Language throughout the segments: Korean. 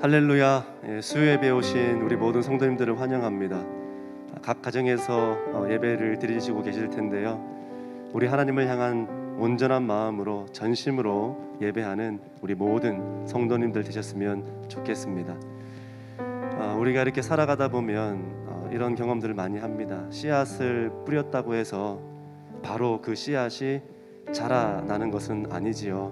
할렐루야. 수요예배 오신 우리 모든 성도님들을 환영합니다. 각 가정에서 예배를 드리시고 계실 텐데요, 우리 하나님을 향한 온전한 마음으로 전심으로 예배하는 우리 모든 성도님들 되셨으면 좋겠습니다. 우리가 이렇게 살아가다 보면 이런 경험들을 많이 합니다. 씨앗을 뿌렸다고 해서 바로 그 씨앗이 자라나는 것은 아니지요.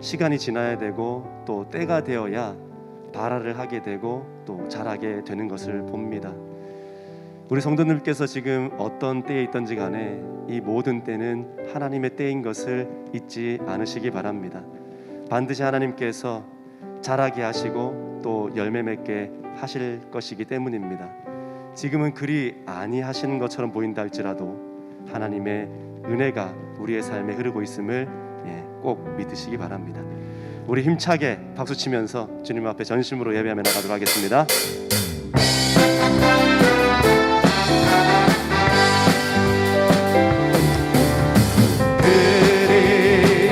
시간이 지나야 되고 또 때가 되어야 발화를 하게 되고 또 자라게 되는 것을 봅니다. 우리 성도님께서 지금 어떤 때에 있든지 간에 이 모든 때는 하나님의 때인 것을 잊지 않으시기 바랍니다. 반드시 하나님께서 자라게 하시고 또 열매 맺게 하실 것이기 때문입니다. 지금은 그리 아니하시는 것처럼 보인다 할지라도 하나님의 은혜가 우리의 삶에 흐르고 있음을 꼭 믿으시기 바랍니다. 우리 힘차게 박수치면서 주님 앞에 전심으로 예배하며 나가도록 하겠습니다. 그리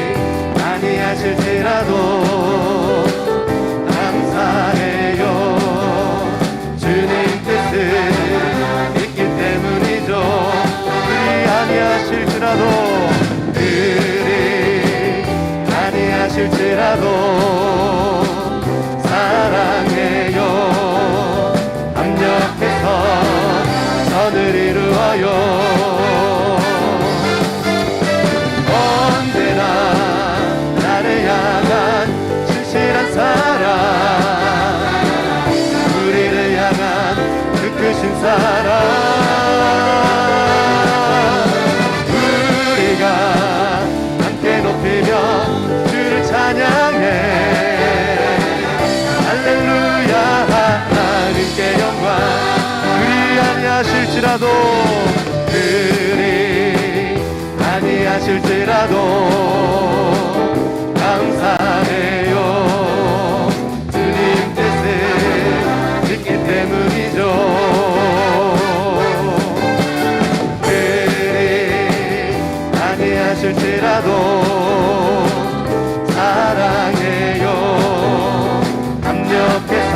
아니하실지라도 감사해요. 주님 뜻을 믿기 때문이죠. 그리 아니하실지라도 아니하실지라도 사랑해요. 합력해서 선을 이루어요. 언제나 나를 향한 신실한 사랑, 우리를 향한 그 크신 사랑, 찬양해. 할렐루야. 하나님께 영광. 그리 아니하실지라도 그리 아니하실지라도 감사해요. 주님 뜻을 믿기 때문이죠. 그리 아니하실지라도 사랑해요. 합력해서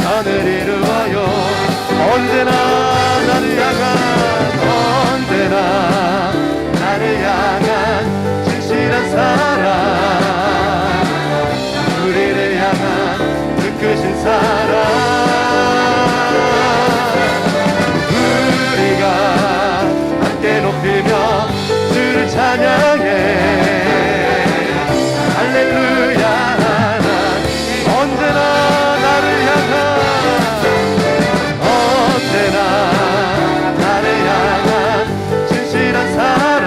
선을 이루어요. 언제나 나를 향한 진실한 사랑, 우리를 향한 그 크신 사랑, 우리가 함께 높이며 주를 찬양해. 할렐루야. 언제나 나를 향한 진실한 사랑,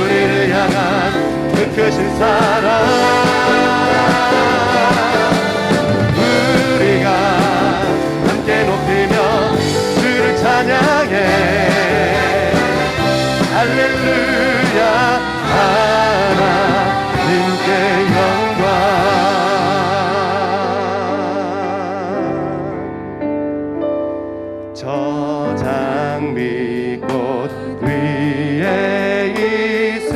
우리를 향한 그 크신 사랑, 우리가 함께 높이며 주를 찬양해. 할렐루야. 하나님께 영광. 저 장미꽃 위에 있을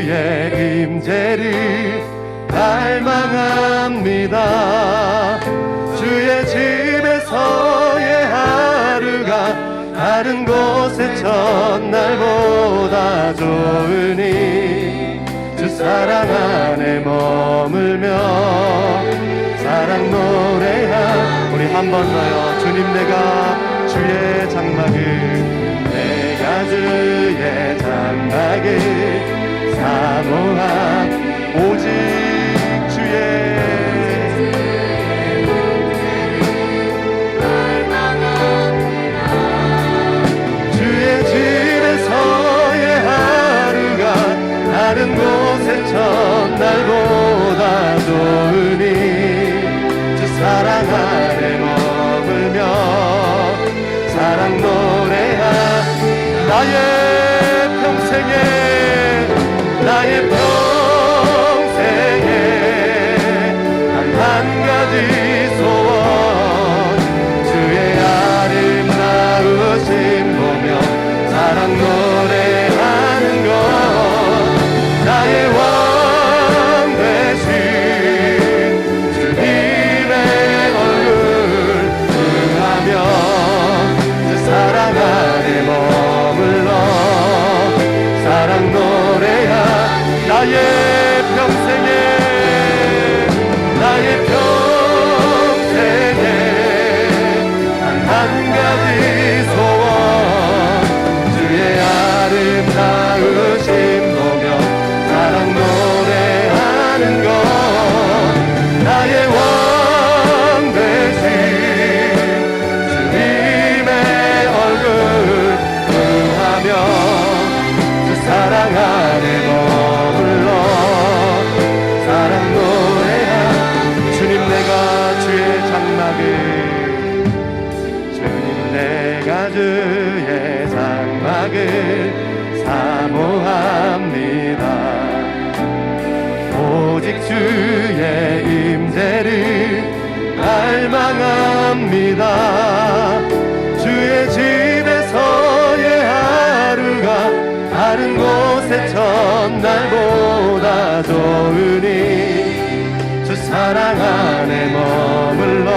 주의 임재를 갈망합니다. 주의 집에서의 하루가 다른 곳의 첫날보다 좋으니 주 사랑 안에 머물며 사랑 노래하. 우리 한 번 더요. 주님 내가 주의 장막을, 내가 주의 장막을 사모함. 오직 주의 다른 곳의 첫날보다 좋으니 주 사랑 안에 머물며 사랑 노래하. 나의 평생에 단 한 가지 소원, 주의 아름다우신 보며 사랑 노래하는 것. 나의 왕 되신 주님의 얼굴 응하며 주 사랑 안에 머물러 사랑 노래하. 나의 평생에 단 한 가지 소원, 주의 아름다우신 보며 사랑 노래하는 것. 나의 왕 되신 주님의 얼굴 구하며 주 사랑 안에 머물러 사랑 노래하. 주님 내가 주의 장막을, 주님 내가 주의 장막을 사모합니다. 오직 주의 임재를 갈망합니다. 주의 집에서의 하루가 다른 곳의 첫날보다 좋으니 주 사랑 안에 머물러.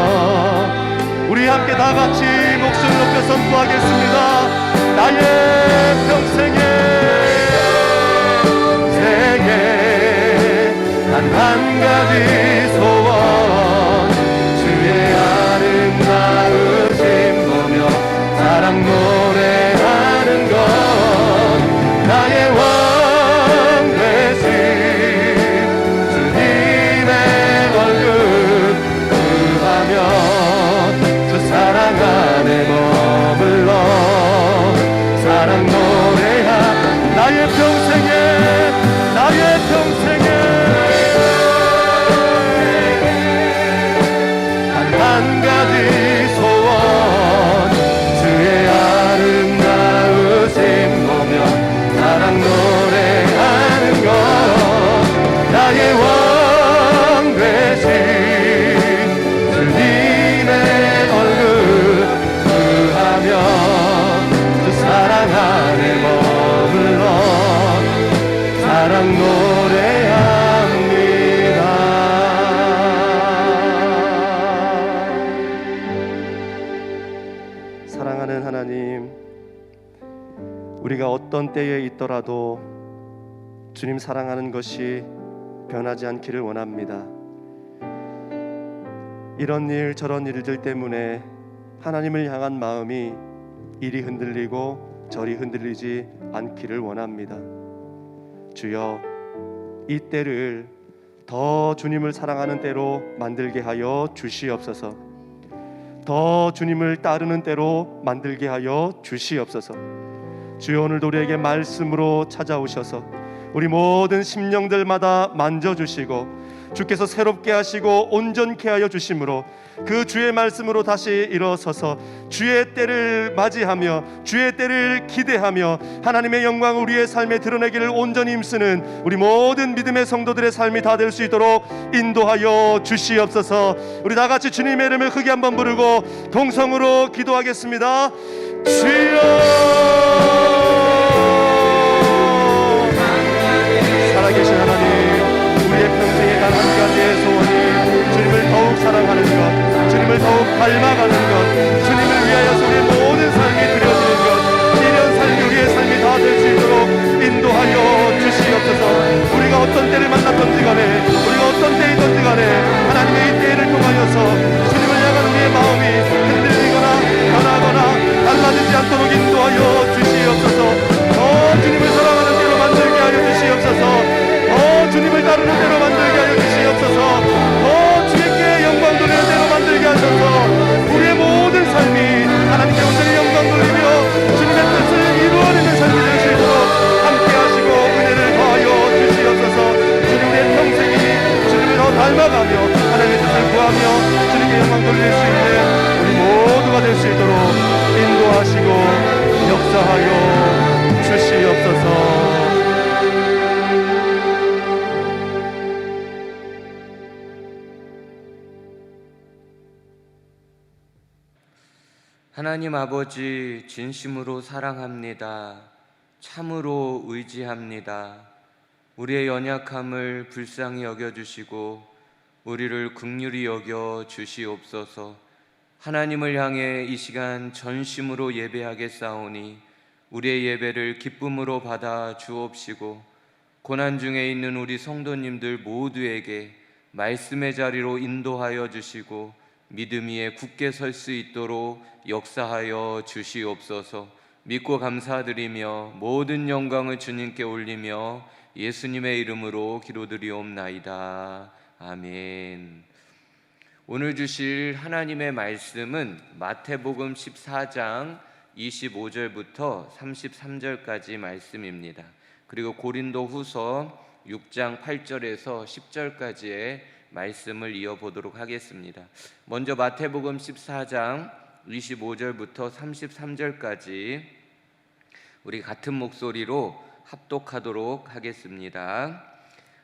우리 함께 다 같이 목소리 높여 선포하겠습니다. 나의 평생에 단 한 가지 소원, 주의 아름다우신 보며 사랑 노래하는 것. 나의 왕 되신 주님의 얼굴 구하며 주 사랑 안에 머물러 사랑 노래하. 나의 평생에 한 가지 소원, 주의 아름다우신 보며 사랑 노래하는 것. 나의 왕 되신 주님의 얼굴 구하며 주 사랑 안에 머물러 사랑 노래합니다. 사랑하는 하나님, 우리가 어떤 때에 있더라도 주님 사랑하는 것이 변하지 않기를 원합니다. 이런 일 저런 일들 때문에 하나님을 향한 마음이 이리 흔들리고 저리 흔들리지 않기를 원합니다. 주여, 이 때를 더 주님을 사랑하는 때로 만들게 하여 주시옵소서. 더 주님을 따르는 때로 만들게 하여 주시옵소서. 주여, 오늘도 우리에게 말씀으로 찾아오셔서 우리 모든 심령들마다 만져주시고 주께서 새롭게 하시고 온전케 하여 주심으로 그 주의 말씀으로 다시 일어서서 주의 때를 맞이하며 주의 때를 기대하며 하나님의 영광 우리의 삶에 드러내기를 온전히 힘쓰는 우리 모든 믿음의 성도들의 삶이 다 될 수 있도록 인도하여 주시옵소서. 우리 다 같이 주님의 이름을 크게 한번 부르고 동성으로 기도하겠습니다. 주여, 사랑하는 것, 주님을 더욱 닮아가는 것, 주님을 위하여서 우리의 모든 삶이 드려지는 것, 이런 삶이 우리의 삶이 다 될 수 있도록 인도하여 주시옵소서. 우리가 어떤 때를 만났던지 간에, 우리가 어떤 때이든지 간에 하나님의 이 때를 통하여서 주님을 향한 우리의 마음이 흔들리거나 변하거나 달라지지 않도록 인도하여 주시옵소서. 더 주님을 사랑하는 대로 만들게 하여 주시옵소서. 더 주님을 따르는 대로 만들게 하여 주시옵소서. 더 주님께 영광 돌리는 대로 만들게 하셔서 우리의 모든 삶이 하나님께 온전히 영광 돌리며 주님의 뜻을 이루어내는 삶이 될 수 있도록 함께 하시고 은혜를 더하여 주시옵소서. 주님 우리의 평생이 주님을 더 닮아가며 하나님의 뜻을 구하며 주님께 영광 돌릴 수 있는 우리 모두가 될 수 있도록 인도하시고 역사하여 주시옵소서. 하나님 아버지, 진심으로 사랑합니다. 참으로 의지합니다. 우리의 연약함을 불쌍히 여겨주시고 우리를 긍휼히 여겨 주시옵소서. 하나님을 향해 이 시간 전심으로 예배하겠사오니 우리의 예배를 기쁨으로 받아 주옵시고 고난 중에 있는 우리 성도님들 모두에게 말씀의 자리로 인도하여 주시고 믿음 위에 굳게 설 수 있도록 역사하여 주시옵소서. 믿고 감사드리며 모든 영광을 주님께 올리며 예수님의 이름으로 기도드리옵나이다. 아멘. 오늘 주실 하나님의 말씀은 마태복음 14장 25절부터 33절까지 말씀입니다. 그리고 고린도후서 6장 8절에서 10절까지의 말씀을 이어보도록 하겠습니다. 먼저 마태복음 14장 25절부터 33절까지 우리 같은 목소리로 합독하도록 하겠습니다.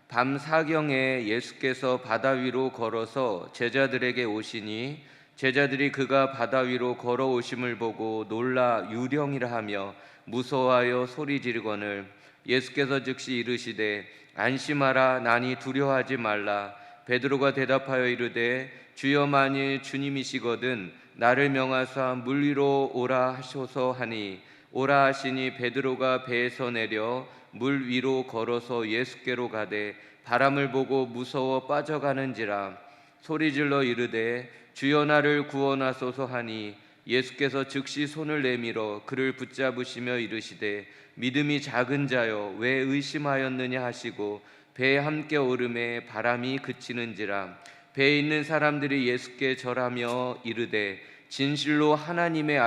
밤 사경에 예수께서 바다 위로 걸어서 제자들에게 오시니 제자들이 그가 바다 위로 걸어오심을 보고 놀라 유령이라 하며 무서워하여 소리 지르거늘 예수께서 즉시 이르시되 안심하라 나니 두려워하지 말라. 베드로가 대답하여 이르되 주여 만일 주님이시거든 나를 명하사 물 위로 오라 하소서 하니 오라 하시니 베드로가 배에서 내려 물 위로 걸어서 예수께로 가되 바람을 보고 무서워 빠져가는지라 소리질러 이르되 주여 나를 구원하소서 하니 예수께서 즉시 손을 내밀어 그를 붙잡으시며 이르시되 믿음이 작은 자여 왜 의심하였느냐 하시고 배에 함께 오르매 바람이 그치는지라 배에 있는 사람들이 예수께 절하며 이르되 진실로 하나님의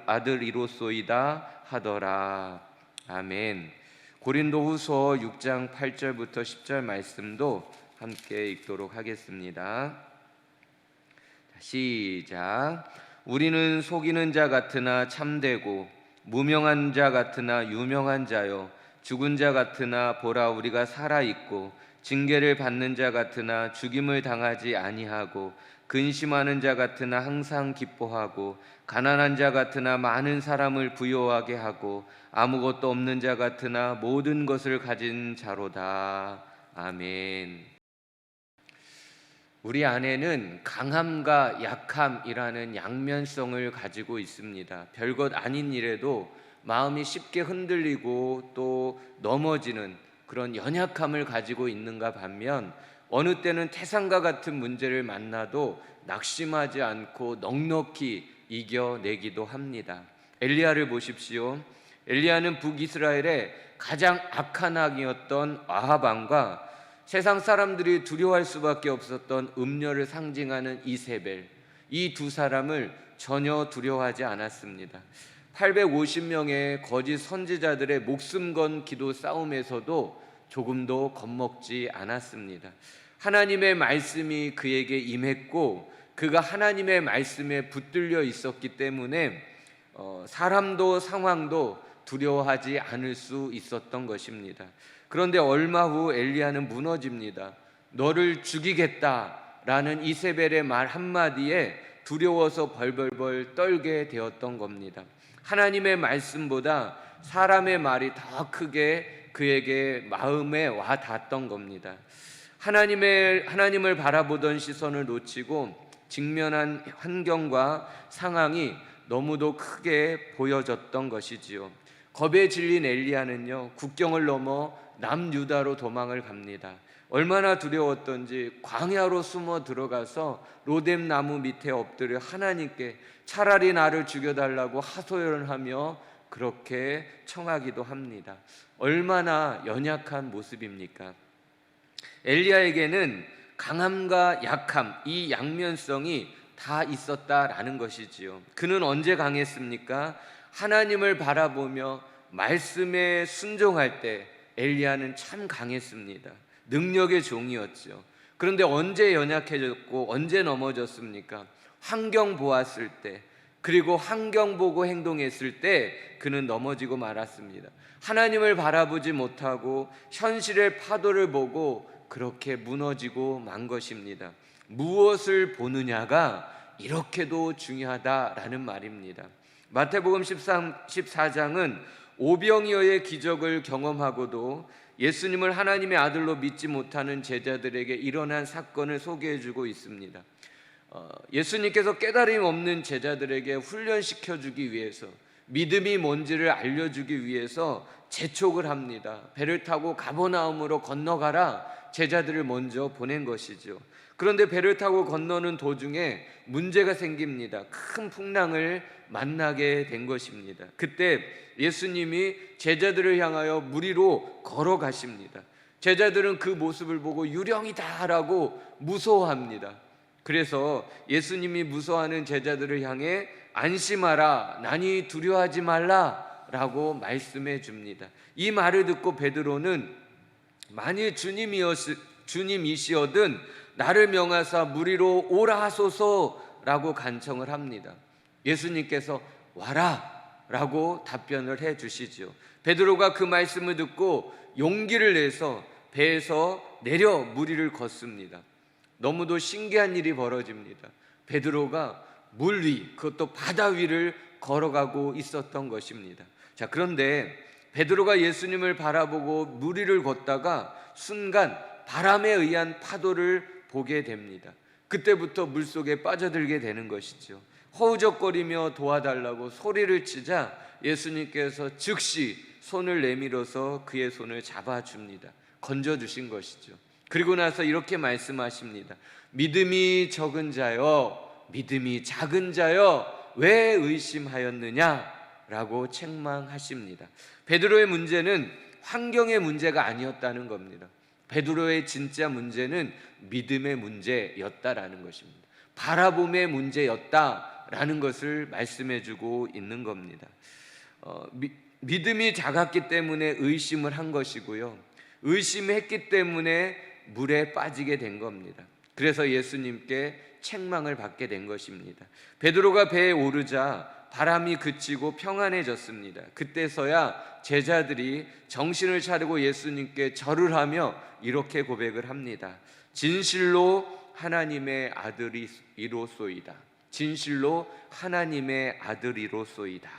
아들이로소이다 하더라. 아멘. 고린도후서 6장 8절부터 10절 말씀도 함께 읽도록 하겠습니다. 시작. 우리는 속이는 자 같으나 참되고 무명한 자 같으나 유명한 자요 죽은 자 같으나 보라 우리가 살아있고 징계를 받는 자 같으나 죽임을 당하지 아니하고 근심하는 자 같으나 항상 기뻐하고 가난한 자 같으나 많은 사람을 부요하게 하고 아무것도 없는 자 같으나 모든 것을 가진 자로다. 아멘. 우리 안에는 강함과 약함이라는 양면성을 가지고 있습니다. 별것 아닌 일에도 마음이 쉽게 흔들리고 또 넘어지는 그런 연약함을 가지고 있는가 반면 어느 때는 태산과 같은 문제를 만나도 낙심하지 않고 넉넉히 이겨내기도 합니다. 엘리야를 보십시오. 엘리야는 북이스라엘의 가장 악한 왕이었던 아합 왕과 세상 사람들이 두려워할 수밖에 없었던 음녀를 상징하는 이세벨, 이 두 사람을 전혀 두려워하지 않았습니다. 850명의 거짓 선지자들의 목숨 건 기도 싸움에서도 조금도 겁먹지 않았습니다. 하나님의 말씀이 그에게 임했고 그가 하나님의 말씀에 붙들려 있었기 때문에 사람도 상황도 두려워하지 않을 수 있었던 것입니다. 그런데 얼마 후 엘리야는 무너집니다. 너를 죽이겠다라는 이세벨의 말 한마디에 두려워서 벌벌벌 떨게 되었던 겁니다. 하나님의 말씀보다 사람의 말이 더 크게 그에게 마음에 와 닿았던 겁니다. 하나님을 바라보던 시선을 놓치고 직면한 환경과 상황이 너무도 크게 보여졌던 것이지요. 겁에 질린 엘리야는요, 국경을 넘어 남유다로 도망을 갑니다. 얼마나 두려웠던지 광야로 숨어 들어가서 로뎀 나무 밑에 엎드려 하나님께 차라리 나를 죽여달라고 하소연하며 그렇게 청하기도 합니다. 얼마나 연약한 모습입니까? 엘리야에게는 강함과 약함, 이 양면성이 다 있었다라는 것이지요. 그는 언제 강했습니까? 하나님을 바라보며 말씀에 순종할 때 엘리야는 참 강했습니다. 능력의 종이었죠. 그런데 언제 연약해졌고 언제 넘어졌습니까? 환경 보았을 때, 그리고 환경 보고 행동했을 때 그는 넘어지고 말았습니다. 하나님을 바라보지 못하고 현실의 파도를 보고 그렇게 무너지고 만 것입니다. 무엇을 보느냐가 이렇게도 중요하다라는 말입니다. 마태복음 14장은 오병이어의 기적을 경험하고도 예수님을 하나님의 아들로 믿지 못하는 제자들에게 일어난 사건을 소개해주고 있습니다. 예수님께서 깨달음 없는 제자들에게 훈련시켜주기 위해서, 믿음이 뭔지를 알려주기 위해서 재촉을 합니다. 배를 타고 가버나움으로 건너가라 제자들을 먼저 보낸 것이죠. 그런데 배를 타고 건너는 도중에 문제가 생깁니다. 큰 풍랑을 만나게 된 것입니다. 그때 예수님이 제자들을 향하여 물 위로 걸어가십니다. 제자들은 그 모습을 보고 유령이다라고 무서워합니다. 그래서 예수님이 무서워하는 제자들을 향해 안심하라, 나니 두려워하지 말라 라고 말씀해 줍니다. 이 말을 듣고 베드로는 만일 주님이시거든 나를 명하사 물 위로 오라 하소서라고 간청을 합니다. 예수님께서 와라 라고 답변을 해 주시죠. 베드로가 그 말씀을 듣고 용기를 내서 배에서 내려 물 위를 걷습니다. 너무도 신기한 일이 벌어집니다. 베드로가 물 위, 그것도 바다 위를 걸어가고 있었던 것입니다. 자, 그런데 베드로가 예수님을 바라보고 물 위를 걷다가 순간 바람에 의한 파도를 보게 됩니다. 그때부터 물속에 빠져들게 되는 것이죠. 허우적거리며 도와달라고 소리를 치자 예수님께서 즉시 손을 내밀어서 그의 손을 잡아줍니다. 건져주신 것이죠. 그리고 나서 이렇게 말씀하십니다. 믿음이 적은 자여, 믿음이 작은 자여, 왜 의심하였느냐? 라고 책망하십니다. 베드로의 문제는 환경의 문제가 아니었다는 겁니다. 베드로의 진짜 문제는 믿음의 문제였다라는 것입니다. 바라봄의 문제였다라는 것을 말씀해주고 있는 겁니다. 믿음이 작았기 때문에 의심을 한 것이고요, 의심했기 때문에 물에 빠지게 된 겁니다. 그래서 예수님께 책망을 받게 된 것입니다. 베드로가 배에 오르자 바람이 그치고 평안해졌습니다. 그때서야 제자들이 정신을 차리고 예수님께 절을 하며 이렇게 고백을 합니다. 진실로 하나님의 아들이로소이다. 진실로 하나님의 아들이로소이다.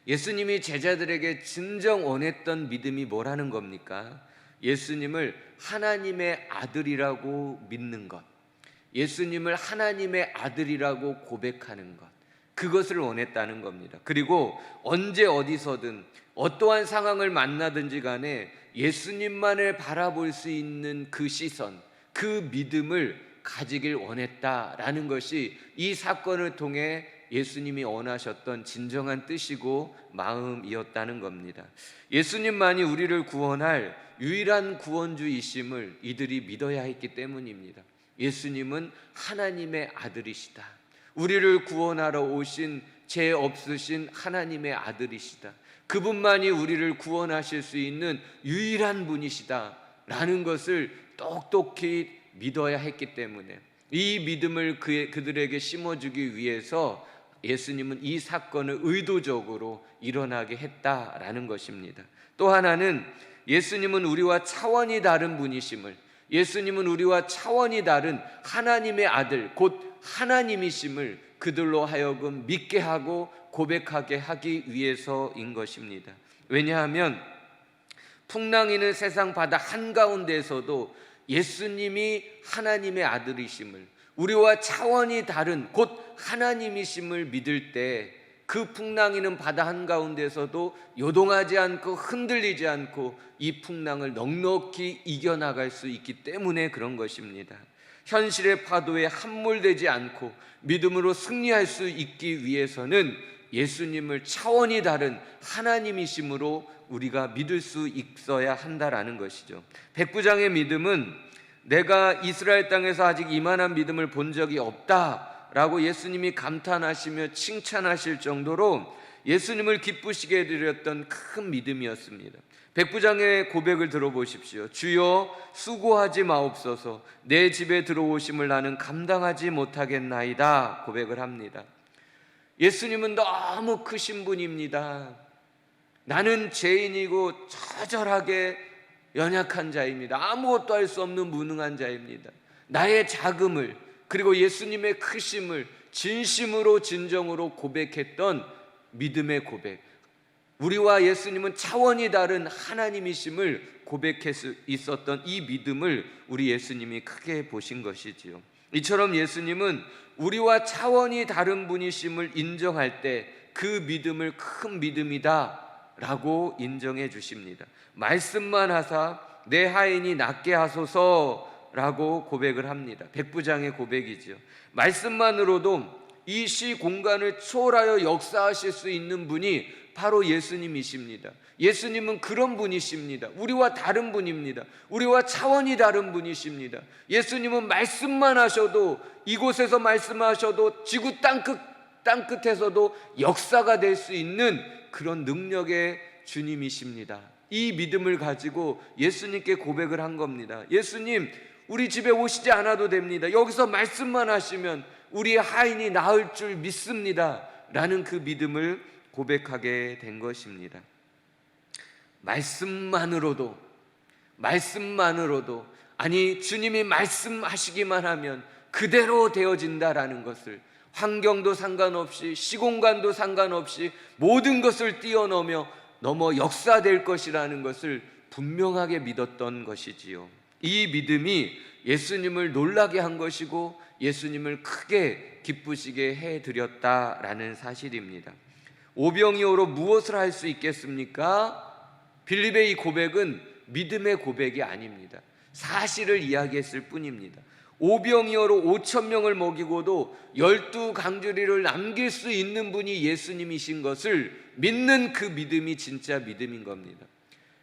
예수님이 제자들에게 진정 원했던 믿음이 뭐라는 겁니까? 예수님을 하나님의 아들이라고 믿는 것, 예수님을 하나님의 아들이라고 고백하는 것, 그것을 원했다는 겁니다. 그리고 언제 어디서든 어떠한 상황을 만나든지 간에 예수님만을 바라볼 수 있는 그 시선, 그 믿음을 가지길 원했다라는 것이 이 사건을 통해 예수님이 원하셨던 진정한 뜻이고 마음이었다는 겁니다. 예수님만이 우리를 구원할 유일한 구원주이심을 이들이 믿어야 했기 때문입니다. 예수님은 하나님의 아들이시다. 우리를 구원하러 오신 죄 없으신 하나님의 아들이시다. 그분만이 우리를 구원하실 수 있는 유일한 분이시다 라는 것을 똑똑히 믿어야 했기 때문에 이 믿음을 그들에게 심어주기 위해서 예수님은 이 사건을 의도적으로 일어나게 했다라는 것입니다. 또 하나는 예수님은 우리와 차원이 다른 분이심을, 예수님은 우리와 차원이 다른 하나님의 아들 곧 하나님이심을 그들로 하여금 믿게 하고 고백하게 하기 위해서인 것입니다. 왜냐하면 풍랑이는 세상 바다 한가운데에서도 예수님이 하나님의 아들이심을, 우리와 차원이 다른 곧 하나님이심을 믿을 때 그 풍랑이는 바다 한가운데서도 요동하지 않고 흔들리지 않고 이 풍랑을 넉넉히 이겨나갈 수 있기 때문에 그런 것입니다. 현실의 파도에 함몰되지 않고 믿음으로 승리할 수 있기 위해서는 예수님을 차원이 다른 하나님이심으로 우리가 믿을 수 있어야 한다라는 것이죠. 백부장의 믿음은 내가 이스라엘 땅에서 아직 이만한 믿음을 본 적이 없다라고 예수님이 감탄하시며 칭찬하실 정도로 예수님을 기쁘시게 해드렸던 큰 믿음이었습니다. 백부장의 고백을 들어보십시오. 주여 수고하지 마옵소서, 내 집에 들어오심을 나는 감당하지 못하겠나이다 고백을 합니다. 예수님은 너무 크신 분입니다. 나는 죄인이고 처절하게 연약한 자입니다. 아무것도 할 수 없는 무능한 자입니다. 나의 작음을 그리고 예수님의 크심을 진심으로 진정으로 고백했던 믿음의 고백, 우리와 예수님은 차원이 다른 하나님이심을 고백할 수 있었던 이 믿음을 우리 예수님이 크게 보신 것이지요. 이처럼 예수님은 우리와 차원이 다른 분이심을 인정할 때 그 믿음을 큰 믿음이다 라고 인정해 주십니다. 말씀만 하사 내 하인이 낫게 하소서 라고 고백을 합니다. 백부장의 고백이죠. 말씀만으로도 이 시 공간을 초월하여 역사하실 수 있는 분이 바로 예수님이십니다. 예수님은 그런 분이십니다. 우리와 다른 분입니다. 우리와 차원이 다른 분이십니다. 예수님은 말씀만 하셔도, 이곳에서 말씀하셔도 지구 땅끝에서도 역사가 될 수 있는 그런 능력의 주님이십니다. 이 믿음을 가지고 예수님께 고백을 한 겁니다. 예수님, 우리 집에 오시지 않아도 됩니다. 여기서 말씀만 하시면 우리의 하인이 나을 줄 믿습니다 라는 그 믿음을 고백하게 된 것입니다. 말씀만으로도 아니 주님이 말씀하시기만 하면 그대로 되어진다라는 것을, 환경도 상관없이 시공간도 상관없이 모든 것을 뛰어넘어 역사될 것이라는 것을 분명하게 믿었던 것이지요. 이 믿음이 예수님을 놀라게 한 것이고 예수님을 크게 기쁘시게 해드렸다라는 사실입니다. 오병이어로 무엇을 할 수 있겠습니까? 빌립의 이 고백은 믿음의 고백이 아닙니다. 사실을 이야기했을 뿐입니다. 오병이어로 5,000명을 먹이고도 12강주리를 남길 수 있는 분이 예수님이신 것을 믿는 그 믿음이 진짜 믿음인 겁니다.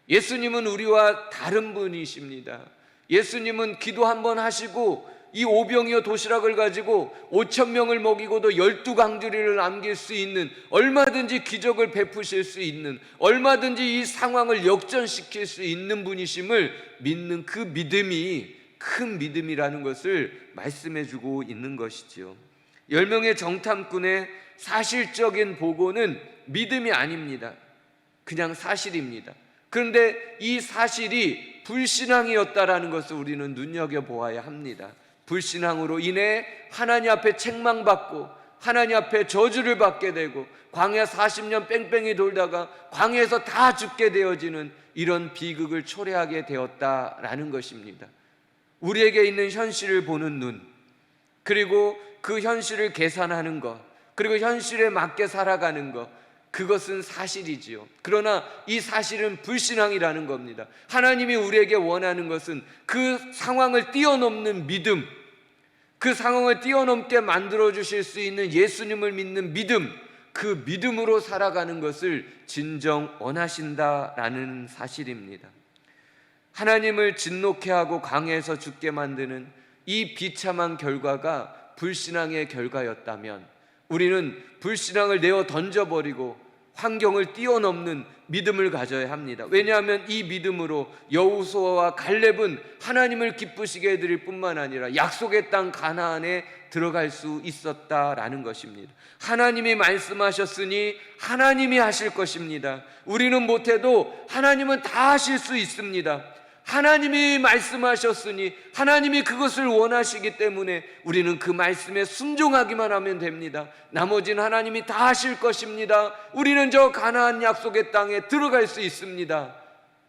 예수님은 우리와 다른 분이십니다. 예수님은 기도 한번 하시고 이 오병이어 도시락을 가지고 5,000명을 먹이고도 12강주리를 남길 수 있는, 얼마든지 기적을 베푸실 수 있는, 얼마든지 이 상황을 역전시킬 수 있는 분이심을 믿는 그 믿음이 큰 믿음이라는 것을 말씀해주고 있는 것이지요. 10명의 정탐꾼의 사실적인 보고는 믿음이 아닙니다. 그냥 사실입니다. 그런데 이 사실이 불신앙이었다라는 것을 우리는 눈여겨보아야 합니다. 불신앙으로 인해 하나님 앞에 책망받고 하나님 앞에 저주를 받게 되고 광야 40년 뺑뺑이 돌다가 광야에서 다 죽게 되어지는 이런 비극을 초래하게 되었다라는 것입니다. 우리에게 있는 현실을 보는 눈, 그리고 그 현실을 계산하는 것, 그리고 현실에 맞게 살아가는 것, 그것은 사실이지요. 그러나 이 사실은 불신앙이라는 겁니다. 하나님이 우리에게 원하는 것은 그 상황을 뛰어넘는 믿음, 그 상황을 뛰어넘게 만들어주실 수 있는 예수님을 믿는 믿음, 그 믿음으로 살아가는 것을 진정 원하신다라는 사실입니다. 하나님을 진노케 하고 광야에서 죽게 만드는 이 비참한 결과가 불신앙의 결과였다면 우리는 불신앙을 내어 던져버리고 환경을 뛰어넘는 믿음을 가져야 합니다. 왜냐하면 이 믿음으로 여호수아와 갈렙은 하나님을 기쁘시게 해드릴 뿐만 아니라 약속의 땅 가나안에 들어갈 수 있었다라는 것입니다. 하나님이 말씀하셨으니 하나님이 하실 것입니다. 우리는 못해도 하나님은 다 하실 수 있습니다. 하나님이 말씀하셨으니 하나님이 그것을 원하시기 때문에 우리는 그 말씀에 순종하기만 하면 됩니다. 나머지는 하나님이 다 하실 것입니다. 우리는 저 가나안 약속의 땅에 들어갈 수 있습니다.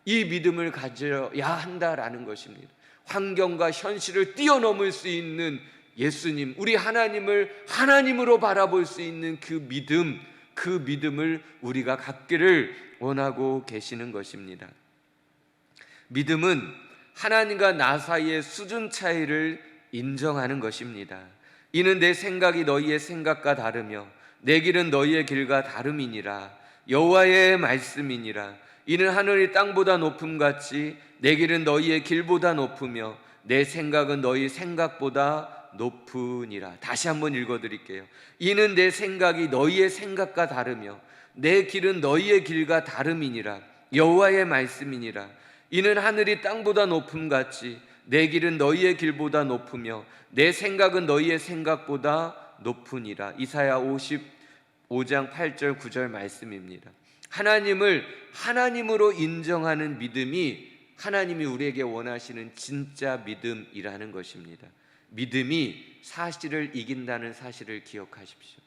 이 믿음을 가져야 한다라는 것입니다. 환경과 현실을 뛰어넘을 수 있는 예수님, 우리 하나님을 하나님으로 바라볼 수 있는 그 믿음을 우리가 갖기를 원하고 계시는 것입니다. 믿음은 하나님과 나 사이의 수준 차이를 인정하는 것입니다. 이는 내 생각이 너희의 생각과 다르며 내 길은 너희의 길과 다름이니라. 여호와의 말씀이니라. 이는 하늘이 땅보다 높음같이 내 길은 너희의 길보다 높으며 내 생각은 너희 생각보다 높으니라. 다시 한번 읽어드릴게요. 이는 내 생각이 너희의 생각과 다르며 내 길은 너희의 길과 다름이니라. 여호와의 말씀이니라. 이는 하늘이 땅보다 높음같이 내 길은 너희의 길보다 높으며 내 생각은 너희의 생각보다 높으니라. 이사야 55장 8절 9절 말씀입니다. 하나님을 하나님으로 인정하는 믿음이 하나님이 우리에게 원하시는 진짜 믿음이라는 것입니다. 믿음이 사실을 이긴다는 사실을 기억하십시오.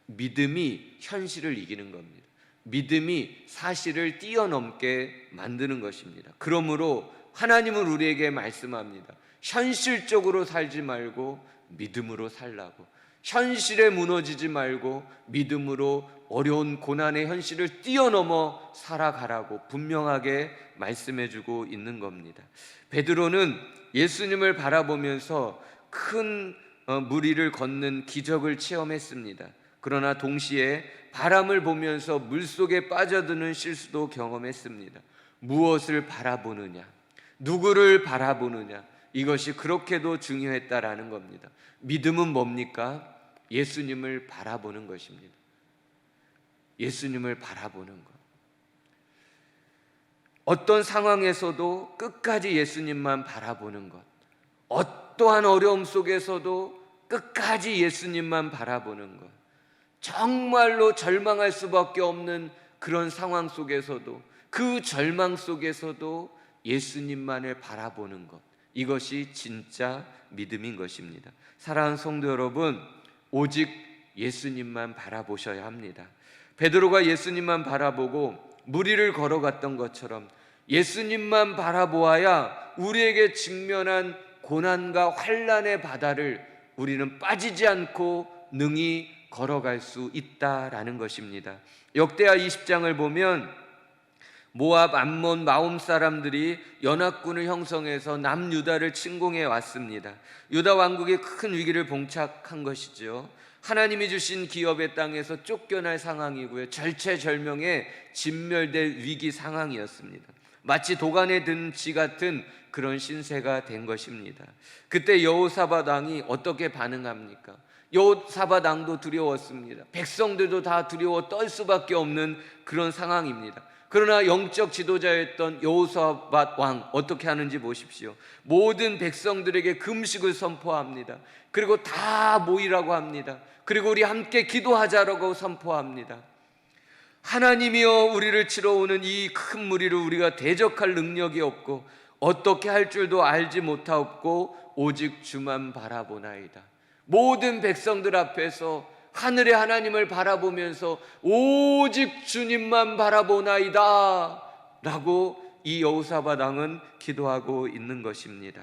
믿음이 현실을 이기는 겁니다. 믿음이 사실을 뛰어넘게 만드는 것입니다. 그러므로 하나님은 우리에게 말씀합니다. 현실적으로 살지 말고 믿음으로 살라고. 현실에 무너지지 말고 믿음으로 어려운 고난의 현실을 뛰어넘어 살아가라고 분명하게 말씀해주고 있는 겁니다. 베드로는 예수님을 바라보면서 큰 무리를 걷는 기적을 체험했습니다. 그러나 동시에 바람을 보면서 물속에 빠져드는 실수도 경험했습니다. 무엇을 바라보느냐, 누구를 바라보느냐, 이것이 그렇게도 중요했다라는 겁니다. 믿음은 뭡니까? 예수님을 바라보는 것입니다. 예수님을 바라보는 것. 어떤 상황에서도 끝까지 예수님만 바라보는 것. 어떠한 어려움 속에서도 끝까지 예수님만 바라보는 것. 정말로 절망할 수밖에 없는 그런 상황 속에서도, 그 절망 속에서도 예수님만을 바라보는 것, 이것이 진짜 믿음인 것입니다. 사랑하는 성도 여러분, 오직 예수님만 바라보셔야 합니다. 베드로가 예수님만 바라보고 무리를 걸어갔던 것처럼 예수님만 바라보아야 우리에게 직면한 고난과 환난의 바다를 우리는 빠지지 않고 능히 걸어갈 수 있다라는 것입니다. 역대하 20장을 보면 모압, 암몬, 마움 사람들이 연합군을 형성해서 남유다를 침공해 왔습니다. 유다 왕국이 큰 위기를 봉착한 것이죠. 하나님이 주신 기업의 땅에서 쫓겨날 상황이고요. 절체절명의 진멸될 위기 상황이었습니다. 마치 도간에 든 쥐 같은 그런 신세가 된 것입니다. 그때 여호사밧 왕이 어떻게 반응합니까? 여호사밧 왕도 두려웠습니다. 백성들도 다 두려워 떨 수밖에 없는 그런 상황입니다. 그러나 영적 지도자였던 여호사밧 왕 어떻게 하는지 보십시오. 모든 백성들에게 금식을 선포합니다. 그리고 다 모이라고 합니다. 그리고 우리 함께 기도하자라고 선포합니다. 하나님이여, 우리를 치러 오는 이 큰 무리를 우리가 대적할 능력이 없고 어떻게 할 줄도 알지 못하옵고 오직 주만 바라보나이다. 모든 백성들 앞에서 하늘의 하나님을 바라보면서 오직 주님만 바라보나이다 라고 이 여호사밧 왕은 기도하고 있는 것입니다.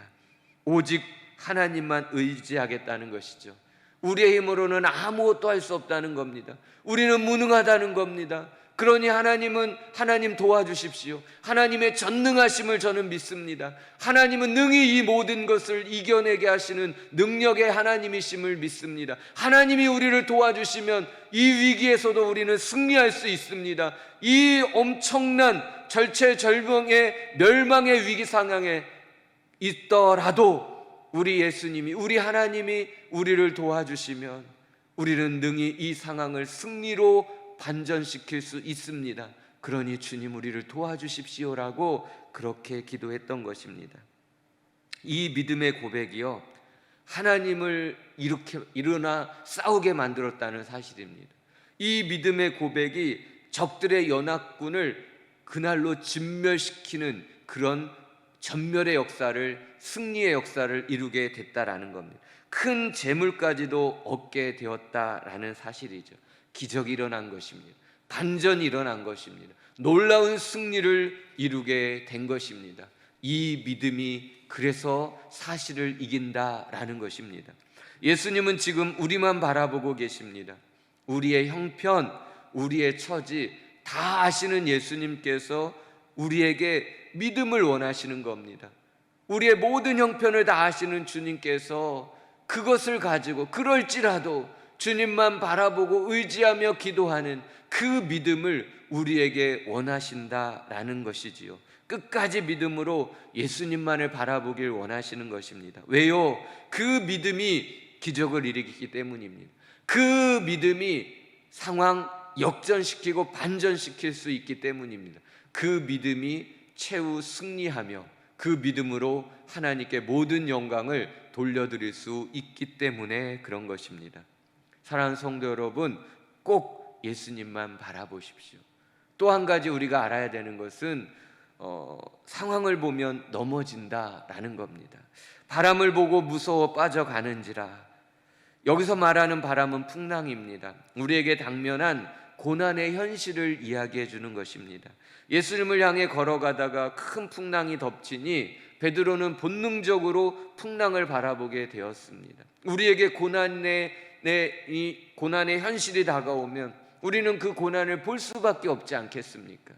오직 하나님만 의지하겠다는 것이죠. 우리의 힘으로는 아무것도 할 수 없다는 겁니다. 우리는 무능하다는 겁니다. 그러니 하나님 도와주십시오. 하나님의 전능하심을 저는 믿습니다. 하나님은 능히 이 모든 것을 이겨내게 하시는 능력의 하나님이심을 믿습니다. 하나님이 우리를 도와주시면 이 위기에서도 우리는 승리할 수 있습니다. 이 엄청난 절체절명의 멸망의 위기 상황에 있더라도 우리 예수님이, 우리 하나님이 우리를 도와주시면 우리는 능히 이 상황을 승리로 반전시킬 수 있습니다. 그러니 주님 우리를 도와주십시오라고 그렇게 기도했던 것입니다. 이 믿음의 고백이요, 하나님을 일어나 싸우게 만들었다는 사실입니다. 이 믿음의 고백이 적들의 연합군을 그날로 진멸시키는 그런 전멸의 역사를, 승리의 역사를 이루게 됐다라는 겁니다. 큰 재물까지도 얻게 되었다라는 사실이죠. 기적이 일어난 것입니다. 반전이 일어난 것입니다. 놀라운 승리를 이루게 된 것입니다. 이 믿음이 그래서 사실을 이긴다라는 것입니다. 예수님은 지금 우리만 바라보고 계십니다. 우리의 형편, 우리의 처지 다 아시는 예수님께서 우리에게 믿음을 원하시는 겁니다. 우리의 모든 형편을 다 아시는 주님께서 그것을 가지고 그럴지라도 주님만 바라보고 의지하며 기도하는 그 믿음을 우리에게 원하신다라는 것이지요. 끝까지 믿음으로 예수님만을 바라보길 원하시는 것입니다. 왜요? 그 믿음이 기적을 일으키기 때문입니다. 그 믿음이 상황 역전시키고 반전시킬 수 있기 때문입니다. 그 믿음이 최후 승리하며 그 믿음으로 하나님께 모든 영광을 돌려드릴 수 있기 때문에 그런 것입니다. 사랑하는 성도 여러분, 꼭 예수님만 바라보십시오. 또 한 가지 우리가 알아야 되는 것은 상황을 보면 넘어진다라는 겁니다. 바람을 보고 무서워 빠져가는지라. 여기서 말하는 바람은 풍랑입니다. 우리에게 당면한 고난의 현실을 이야기해 주는 것입니다. 예수님을 향해 걸어가다가 큰 풍랑이 덮치니 베드로는 본능적으로 풍랑을 바라보게 되었습니다. 우리에게 고난의 현실이 다가오면 우리는 그 고난을 볼 수밖에 없지 않겠습니까?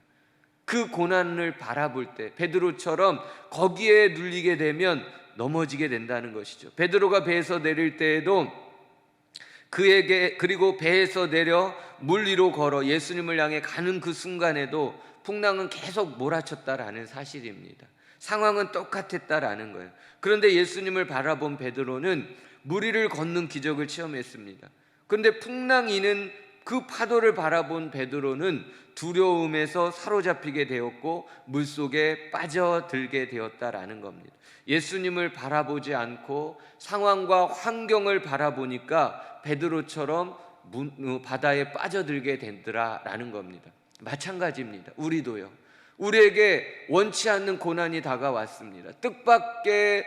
그 고난을 바라볼 때 베드로처럼 거기에 눌리게 되면 넘어지게 된다는 것이죠. 베드로가 배에서 내릴 때에도 그리고 배에서 내려 물 위로 걸어 예수님을 향해 가는 그 순간에도 풍랑은 계속 몰아쳤다라는 사실입니다. 상황은 똑같았다라는 거예요. 그런데 예수님을 바라본 베드로는 물 위를 걷는 기적을 체험했습니다. 그런데 풍랑이는 그 파도를 바라본 베드로는 두려움에서 사로잡히게 되었고 물속에 빠져들게 되었다라는 겁니다. 예수님을 바라보지 않고 상황과 환경을 바라보니까 베드로처럼 바다에 빠져들게 되더라라는 겁니다. 마찬가지입니다. 우리도요. 우리에게 원치 않는 고난이 다가왔습니다. 뜻밖의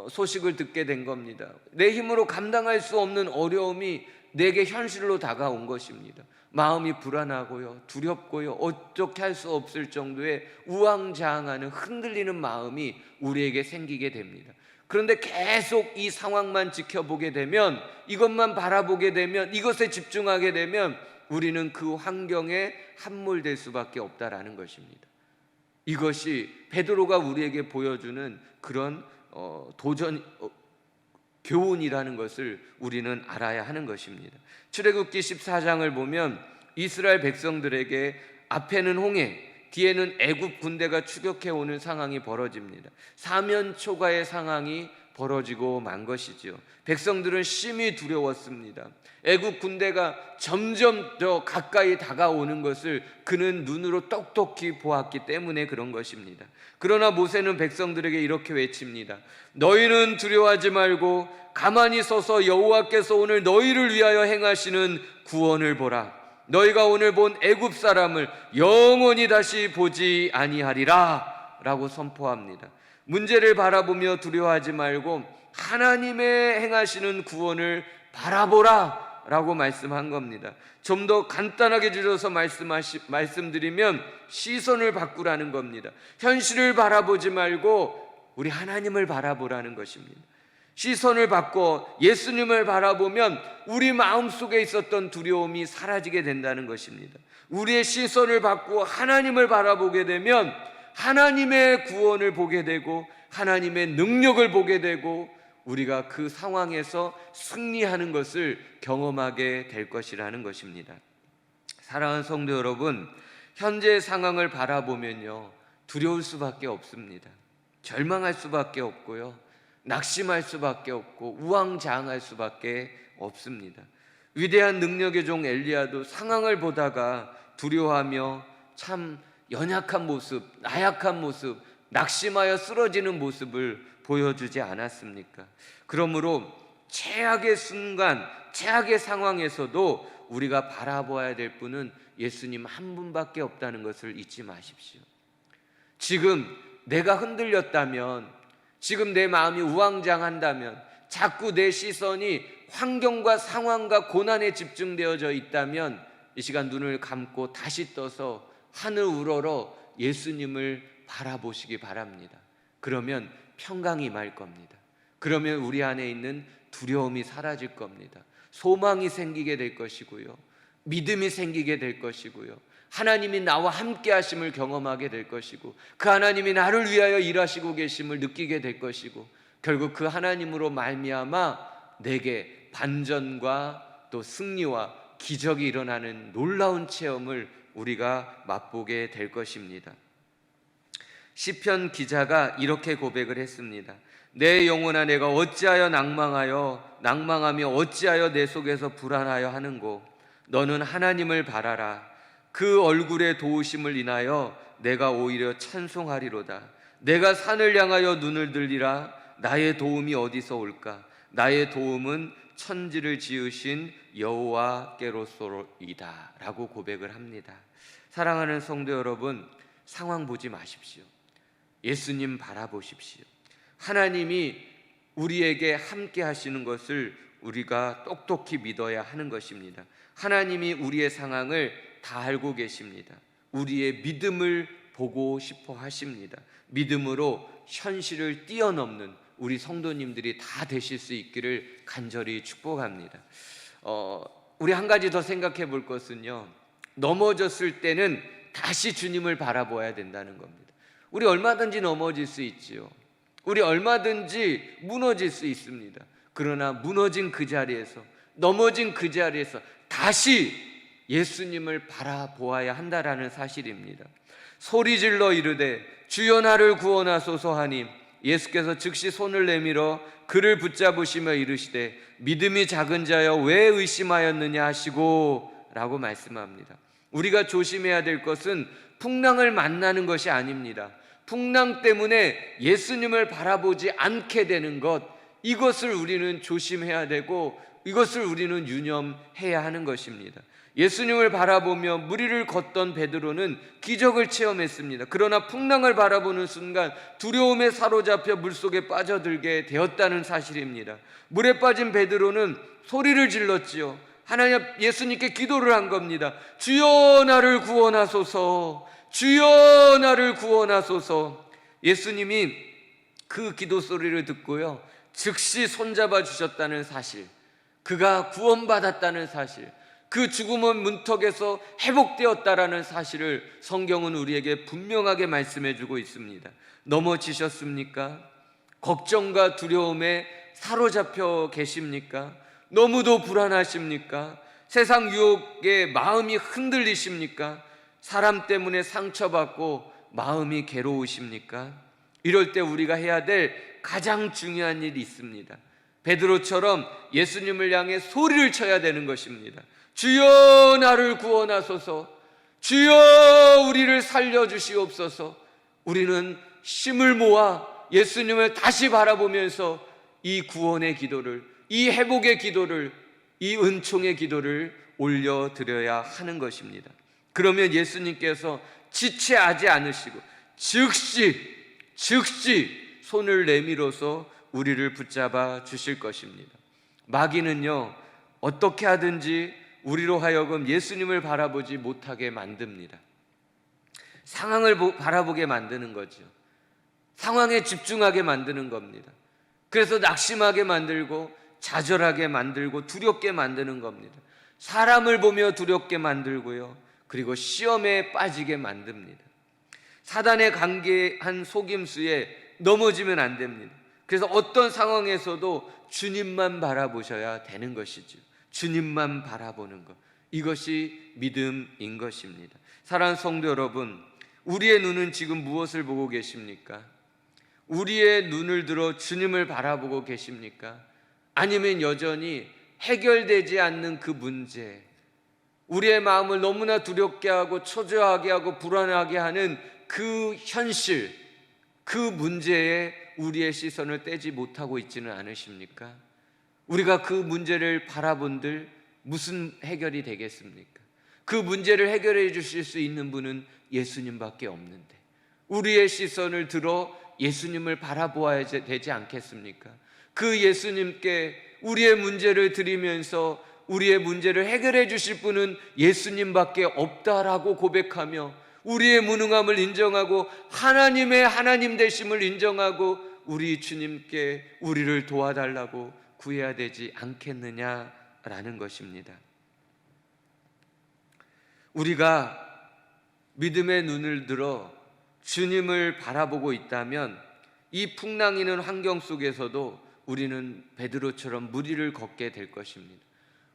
소식을 듣게 된 겁니다. 내 힘으로 감당할 수 없는 어려움이 내게 현실로 다가온 것입니다. 마음이 불안하고요, 두렵고요, 어떻게 할 수 없을 정도의 우왕좌왕하는 흔들리는 마음이 우리에게 생기게 됩니다. 그런데 계속 이 상황만 지켜보게 되면, 이것만 바라보게 되면, 이것에 집중하게 되면 우리는 그 환경에 함몰될 수밖에 없다라는 것입니다. 이것이 베드로가 우리에게 보여주는 그런 교훈이라는 것을 우리는 알아야 하는 것입니다. 출애굽기 14장을 보면 이스라엘 백성들에게 앞에는 홍해, 뒤에는 애굽 군대가 추격해 오는 상황이 벌어집니다. 사면초가의 상황이 벌어지고 만 것이죠. 백성들은 심히 두려웠습니다. 애굽 군대가 점점 더 가까이 다가오는 것을 그는 눈으로 똑똑히 보았기 때문에 그런 것입니다. 그러나 모세는 백성들에게 이렇게 외칩니다. 너희는 두려워하지 말고 가만히 서서 여호와께서 오늘 너희를 위하여 행하시는 구원을 보라. 너희가 오늘 본 애굽 사람을 영원히 다시 보지 아니하리라 라고 선포합니다. 문제를 바라보며 두려워하지 말고 하나님의 행하시는 구원을 바라보라 라고 말씀한 겁니다. 좀 더 간단하게 줄여서 말씀드리면 시선을 바꾸라는 겁니다. 현실을 바라보지 말고 우리 하나님을 바라보라는 것입니다. 시선을 바꿔 예수님을 바라보면 우리 마음속에 있었던 두려움이 사라지게 된다는 것입니다. 우리의 시선을 바꾸어 하나님을 바라보게 되면 하나님의 구원을 보게 되고 하나님의 능력을 보게 되고 우리가 그 상황에서 승리하는 것을 경험하게 될 것이라는 것입니다. 사랑하는 성도 여러분, 현재 상황을 바라보면요 두려울 수밖에 없습니다. 절망할 수밖에 없고요, 낙심할 수밖에 없고 우왕좌왕할 수밖에 없습니다. 위대한 능력의 종 엘리야도 상황을 보다가 두려워하며 참 연약한 모습, 나약한 모습, 낙심하여 쓰러지는 모습을 보여주지 않았습니까? 그러므로 최악의 순간, 최악의 상황에서도 우리가 바라보아야 될 분은 예수님 한 분밖에 없다는 것을 잊지 마십시오. 지금 내가 흔들렸다면, 지금 내 마음이 우왕좌왕한다면, 자꾸 내 시선이 환경과 상황과 고난에 집중되어져 있다면 이 시간 눈을 감고 다시 떠서 하늘 우러러 예수님을 바라보시기 바랍니다. 그러면 평강이 임할 겁니다. 그러면 우리 안에 있는 두려움이 사라질 겁니다. 소망이 생기게 될 것이고요, 믿음이 생기게 될 것이고요, 하나님이 나와 함께 하심을 경험하게 될 것이고, 그 하나님이 나를 위하여 일하시고 계심을 느끼게 될 것이고, 결국 그 하나님으로 말미암아 내게 반전과 또 승리와 기적이 일어나는 놀라운 체험을 우리가 맛보게 될 것입니다. 시편 기자가 이렇게 고백을 했습니다. 내 영혼아, 내가 어찌하여 낭망하며 어찌하여 내 속에서 불안하여 하는고. 너는 하나님을 바라라. 그 얼굴의 도우심을 인하여 내가 오히려 찬송하리로다. 내가 산을 향하여 눈을 들리라. 나의 도움이 어디서 올까? 나의 도움은 천지를 지으신 여호와께로소이다 라고 고백을 합니다. 사랑하는 성도 여러분, 상황 보지 마십시오. 예수님 바라보십시오. 하나님이 우리에게 함께 하시는 것을 우리가 똑똑히 믿어야 하는 것입니다. 하나님이 우리의 상황을 다 알고 계십니다. 우리의 믿음을 보고 싶어 하십니다. 믿음으로 현실을 뛰어넘는 우리 성도님들이 다 되실 수 있기를 간절히 축복합니다. 우리 한 가지 더 생각해 볼 것은요, 넘어졌을 때는 다시 주님을 바라보아야 된다는 겁니다. 우리 얼마든지 넘어질 수 있지요. 우리 얼마든지 무너질 수 있습니다. 그러나 무너진 그 자리에서, 넘어진 그 자리에서 다시 예수님을 바라보아야 한다라는 사실입니다. 소리질러 이르되 주여 나를 구원하소서 하니 예수께서 즉시 손을 내밀어 그를 붙잡으시며 이르시되 믿음이 작은 자여 왜 의심하였느냐 하시고 라고 말씀합니다. 우리가 조심해야 될 것은 풍랑을 만나는 것이 아닙니다. 풍랑 때문에 예수님을 바라보지 않게 되는 것, 이것을 우리는 조심해야 되고 이것을 우리는 유념해야 하는 것입니다. 예수님을 바라보며 물 위를 걷던 베드로는 기적을 체험했습니다. 그러나 풍랑을 바라보는 순간 두려움에 사로잡혀 물속에 빠져들게 되었다는 사실입니다. 물에 빠진 베드로는 소리를 질렀지요. 하나님, 예수님께 기도를 한 겁니다. 주여 나를 구원하소서, 주여 나를 구원하소서. 예수님이 그 기도 소리를 듣고요, 즉시 손잡아 주셨다는 사실, 그가 구원받았다는 사실, 그 죽음의 문턱에서 회복되었다라는 사실을 성경은 우리에게 분명하게 말씀해 주고 있습니다. 넘어지셨습니까? 걱정과 두려움에 사로잡혀 계십니까? 너무도 불안하십니까? 세상 유혹에 마음이 흔들리십니까? 사람 때문에 상처받고 마음이 괴로우십니까? 이럴 때 우리가 해야 될 가장 중요한 일이 있습니다. 베드로처럼 예수님을 향해 소리를 쳐야 되는 것입니다. 주여 나를 구원하소서, 주여 우리를 살려주시옵소서. 우리는 힘을 모아 예수님을 다시 바라보면서 이 구원의 기도를, 이 회복의 기도를, 이 은총의 기도를 올려드려야 하는 것입니다. 그러면 예수님께서 지체하지 않으시고 즉시 손을 내밀어서 우리를 붙잡아 주실 것입니다. 마귀는요, 어떻게 하든지 우리로 하여금 예수님을 바라보지 못하게 만듭니다. 상황을 바라보게 만드는 거죠. 상황에 집중하게 만드는 겁니다. 그래서 낙심하게 만들고 좌절하게 만들고 두렵게 만드는 겁니다. 사람을 보며 두렵게 만들고요, 그리고 시험에 빠지게 만듭니다. 사단의 관계한 속임수에 넘어지면 안 됩니다. 그래서 어떤 상황에서도 주님만 바라보셔야 되는 것이죠. 주님만 바라보는 것, 이것이 믿음인 것입니다. 사랑하는 성도 여러분, 우리의 눈은 지금 무엇을 보고 계십니까? 우리의 눈을 들어 주님을 바라보고 계십니까? 아니면 여전히 해결되지 않는 그 문제, 우리의 마음을 너무나 두렵게 하고 초조하게 하고 불안하게 하는 그 현실, 그 문제에 우리의 시선을 떼지 못하고 있지는 않으십니까? 우리가 그 문제를 바라본들 무슨 해결이 되겠습니까? 그 문제를 해결해 주실 수 있는 분은 예수님밖에 없는데 우리의 시선을 들어 예수님을 바라보아야 되지 않겠습니까? 그 예수님께 우리의 문제를 드리면서 우리의 문제를 해결해 주실 분은 예수님밖에 없다라고 고백하며 우리의 무능함을 인정하고 하나님의 하나님 되심을 인정하고 우리 주님께 우리를 도와달라고 구해야 되지 않겠느냐라는 것입니다. 우리가 믿음의 눈을 들어 주님을 바라보고 있다면 이 풍랑이는 환경 속에서도 우리는 베드로처럼 무리를 걷게 될 것입니다.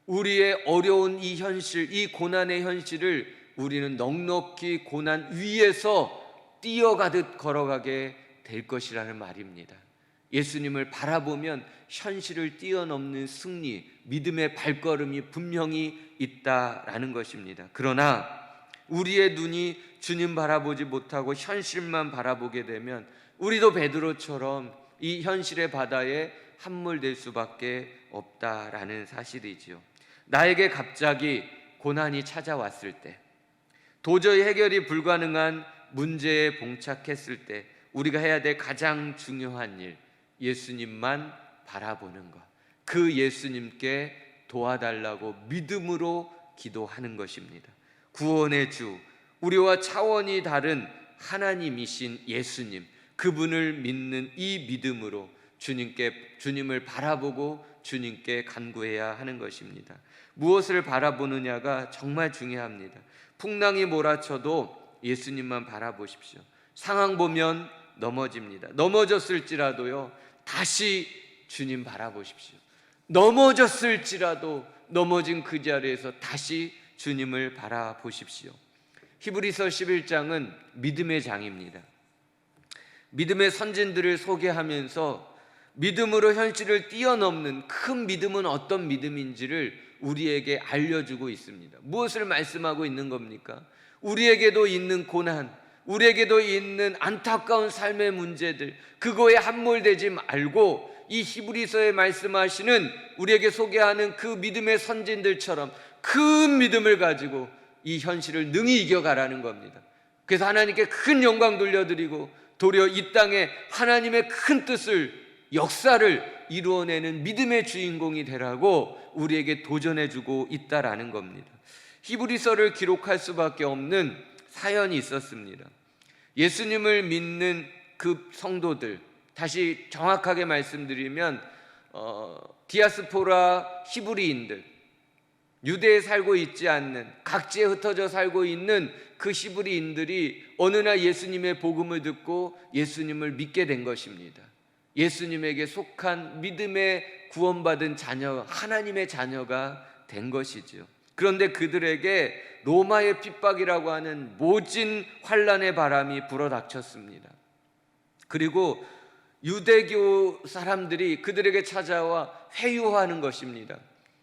우리의 어려운 이 현실, 이 고난의 현실을 우리는 넉넉히 고난 위에서 뛰어가듯 걸어가게 될 것이라는 말입니다. 예수님을 바라보면 현실을 뛰어넘는 승리, 믿음의 발걸음이 분명히 있다라는 것입니다. 그러나 우리의 눈이 주님 바라보지 못하고 현실만 바라보게 되면 우리도 베드로처럼 이 현실의 바다에 함몰될 수밖에 없다라는 사실이지요. 나에게 갑자기 고난이 찾아왔을 때, 도저히 해결이 불가능한 문제에 봉착했을 때 우리가 해야 될 가장 중요한 일, 예수님만 바라보는 것, 그 예수님께 도와달라고 믿음으로 기도하는 것입니다. 구원의 주, 우리와 차원이 다른 하나님이신 예수님, 그분을 믿는 이 믿음으로 주님을 바라보고 주님께 간구해야 하는 것입니다. 무엇을 바라보느냐가 정말 중요합니다. 풍랑이 몰아쳐도 예수님만 바라보십시오. 상황 보면 넘어집니다. 넘어졌을지라도요, 다시 주님 바라보십시오. 넘어졌을지라도 넘어진 그 자리에서 다시 주님을 바라보십시오. 히브리서 11장은 믿음의 장입니다. 믿음의 선진들을 소개하면서 믿음으로 현실을 뛰어넘는 큰 믿음은 어떤 믿음인지를 우리에게 알려주고 있습니다. 무엇을 말씀하고 있는 겁니까? 우리에게도 있는 고난, 우리에게도 있는 안타까운 삶의 문제들, 그거에 함몰되지 말고 이 히브리서에 말씀하시는, 우리에게 소개하는 그 믿음의 선진들처럼 큰 믿음을 가지고 이 현실을 능히 이겨가라는 겁니다. 그래서 하나님께 큰 영광 돌려드리고 도리어 이 땅에 하나님의 큰 뜻을, 역사를 이루어내는 믿음의 주인공이 되라고 우리에게 도전해주고 있다라는 겁니다. 히브리서를 기록할 수밖에 없는 사연이 있었습니다. 예수님을 믿는 그 성도들, 다시 정확하게 말씀드리면 디아스포라 히브리인들, 유대에 살고 있지 않는, 각지에 흩어져 살고 있는 그 히브리인들이 어느 날 예수님의 복음을 듣고 예수님을 믿게 된 것입니다. 예수님에게 속한 믿음의 구원받은 자녀, 하나님의 자녀가 된 것이죠. 그런데 그들에게 로마의 핍박이라고 하는 모진 환란의 바람이 불어닥쳤습니다. 그리고 유대교 사람들이 그들에게 찾아와 회유하는 것입니다.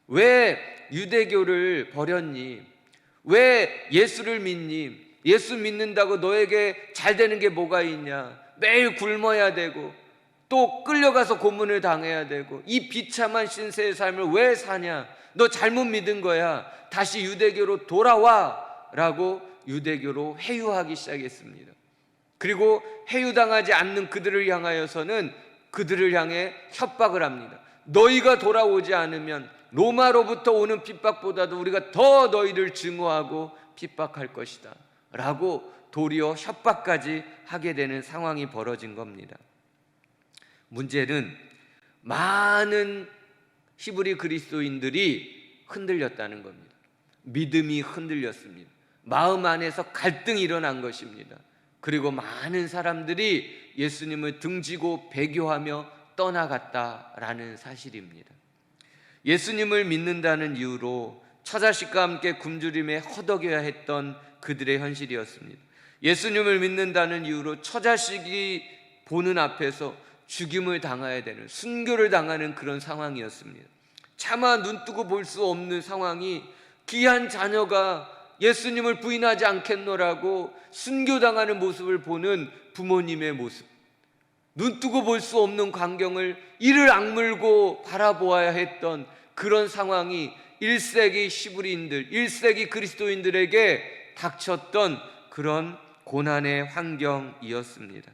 왜 유대교를 버렸니? 왜 예수를 믿니? 예수 믿는다고 너에게 잘 되는 게 뭐가 있냐? 매일 굶어야 되고 또 끌려가서 고문을 당해야 되고 이 비참한 신세의 삶을 왜 사냐? 너 잘못 믿은 거야. 다시 유대교로 돌아와 라고 유대교로 회유하기 시작했습니다. 그리고 회유당하지 않는 그들을 향하여서는 그들을 향해 협박을 합니다. 너희가 돌아오지 않으면 로마로부터 오는 핍박보다도 우리가 더 너희를 증오하고 핍박할 것이다 라고 도리어 협박까지 하게 되는 상황이 벌어진 겁니다. 문제는 많은 히브리 그리스도인들이 흔들렸다는 겁니다. 믿음이 흔들렸습니다. 마음 안에서 갈등이 일어난 것입니다. 그리고 많은 사람들이 예수님을 등지고 배교하며 떠나갔다라는 사실입니다. 예수님을 믿는다는 이유로 처자식과 함께 굶주림에 허덕여야 했던 그들의 현실이었습니다. 예수님을 믿는다는 이유로 처자식이 보는 앞에서 죽임을 당해야 되는, 순교를 당하는 그런 상황이었습니다. 차마 눈뜨고 볼 수 없는 상황이, 귀한 자녀가 예수님을 부인하지 않겠노라고 순교당하는 모습을 보는 부모님의 모습, 눈뜨고 볼 수 없는 광경을 이를 악물고 바라보아야 했던 그런 상황이 1세기 히브리인들, 1세기 그리스도인들에게 닥쳤던 그런 고난의 환경이었습니다.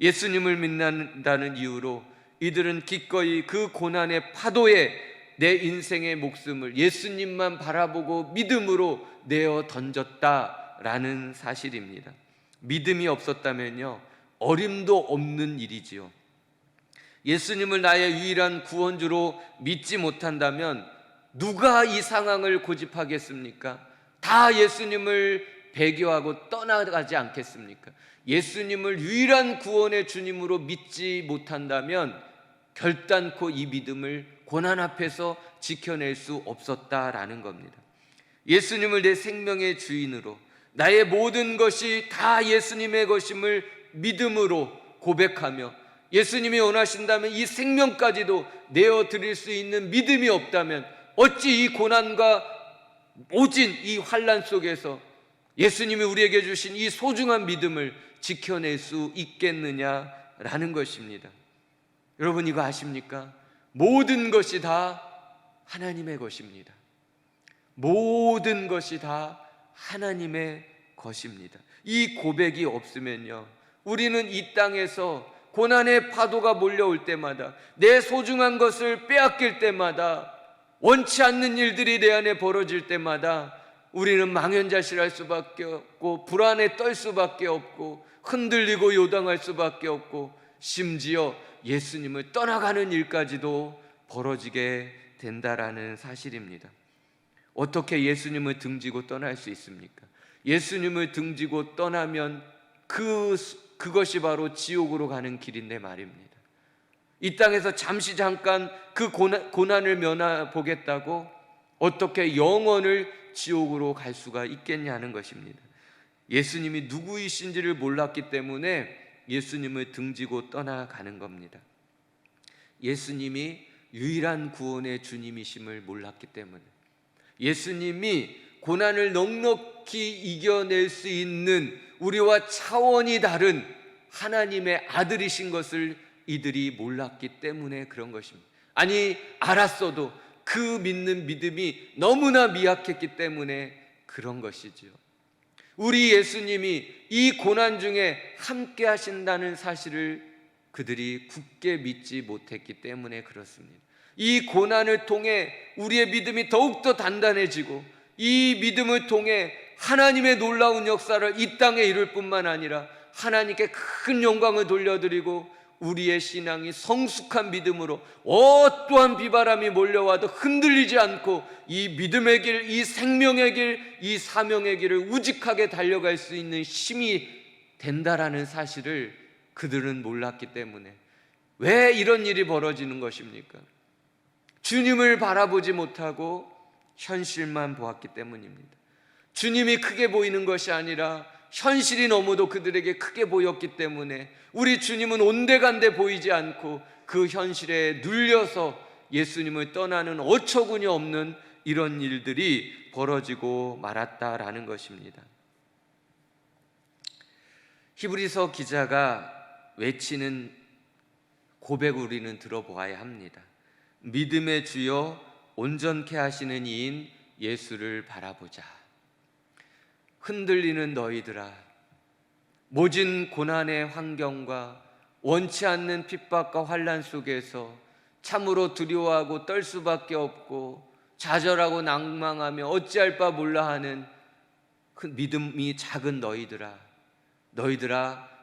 예수님을 믿는다는 이유로 이들은 기꺼이 그 고난의 파도에 내 인생의 목숨을 예수님만 바라보고 믿음으로 내어 던졌다라는 사실입니다. 믿음이 없었다면요, 어림도 없는 일이지요. 예수님을 나의 유일한 구원주로 믿지 못한다면 누가 이 상황을 고집하겠습니까? 다 예수님을 배교하고 떠나가지 않겠습니까? 예수님을 유일한 구원의 주님으로 믿지 못한다면 결단코 이 믿음을 고난 앞에서 지켜낼 수 없었다라는 겁니다. 예수님을 내 생명의 주인으로, 나의 모든 것이 다 예수님의 것임을 믿음으로 고백하며, 예수님이 원하신다면 이 생명까지도 내어드릴 수 있는 믿음이 없다면 어찌 이 고난과 모진 이 환난 속에서 예수님이 우리에게 주신 이 소중한 믿음을 지켜낼 수 있겠느냐라는 것입니다. 여러분, 이거 아십니까? 모든 것이 다 하나님의 것입니다. 모든 것이 다 하나님의 것입니다. 이 고백이 없으면요, 우리는 이 땅에서 고난의 파도가 몰려올 때마다, 내 소중한 것을 빼앗길 때마다, 원치 않는 일들이 내 안에 벌어질 때마다 우리는 망연자실할 수밖에 없고, 불안에 떨 수밖에 없고, 흔들리고 요동할 수밖에 없고, 심지어 예수님을 떠나가는 일까지도 벌어지게 된다라는 사실입니다. 어떻게 예수님을 등지고 떠날 수 있습니까? 예수님을 등지고 떠나면 그것이 바로 지옥으로 가는 길인데 말입니다. 이 땅에서 잠깐 그 고난을 면하 보겠다고 어떻게 영원을 지옥으로 갈 수가 있겠냐는 것입니다. 예수님이 누구이신지를 몰랐기 때문에 예수님을 등지고 떠나가는 겁니다. 예수님이 유일한 구원의 주님이심을 몰랐기 때문에, 예수님이 고난을 넉넉히 이겨낼 수 있는 우리와 차원이 다른 하나님의 아들이신 것을 이들이 몰랐기 때문에 그런 것입니다. 아니, 알았어도 그 믿는 믿음이 너무나 미약했기 때문에 그런 것이지요. 우리 예수님이 이 고난 중에 함께 하신다는 사실을 그들이 굳게 믿지 못했기 때문에 그렇습니다. 이 고난을 통해 우리의 믿음이 더욱더 단단해지고, 이 믿음을 통해 하나님의 놀라운 역사를 이 땅에 이룰 뿐만 아니라 하나님께 큰 영광을 돌려드리고, 우리의 신앙이 성숙한 믿음으로 어떠한 비바람이 몰려와도 흔들리지 않고 이 믿음의 길, 이 생명의 길, 이 사명의 길을 우직하게 달려갈 수 있는 힘이 된다라는 사실을 그들은 몰랐기 때문에, 왜 이런 일이 벌어지는 것입니까? 주님을 바라보지 못하고 현실만 보았기 때문입니다. 주님이 크게 보이는 것이 아니라 현실이 너무도 그들에게 크게 보였기 때문에, 우리 주님은 온데간데 보이지 않고 그 현실에 눌려서 예수님을 떠나는 어처구니 없는 이런 일들이 벌어지고 말았다라는 것입니다. 히브리서 기자가 외치는 고백을 우리는 들어보아야 합니다. 믿음의 주여 온전케 하시는 이인 예수를 바라보자. 흔들리는 너희들아, 모진 고난의 환경과 원치 않는 핍박과 환난 속에서 참으로 두려워하고 떨 수밖에 없고 좌절하고 낭망하며 어찌할 바 몰라 하는 그 믿음이 작은 너희들아,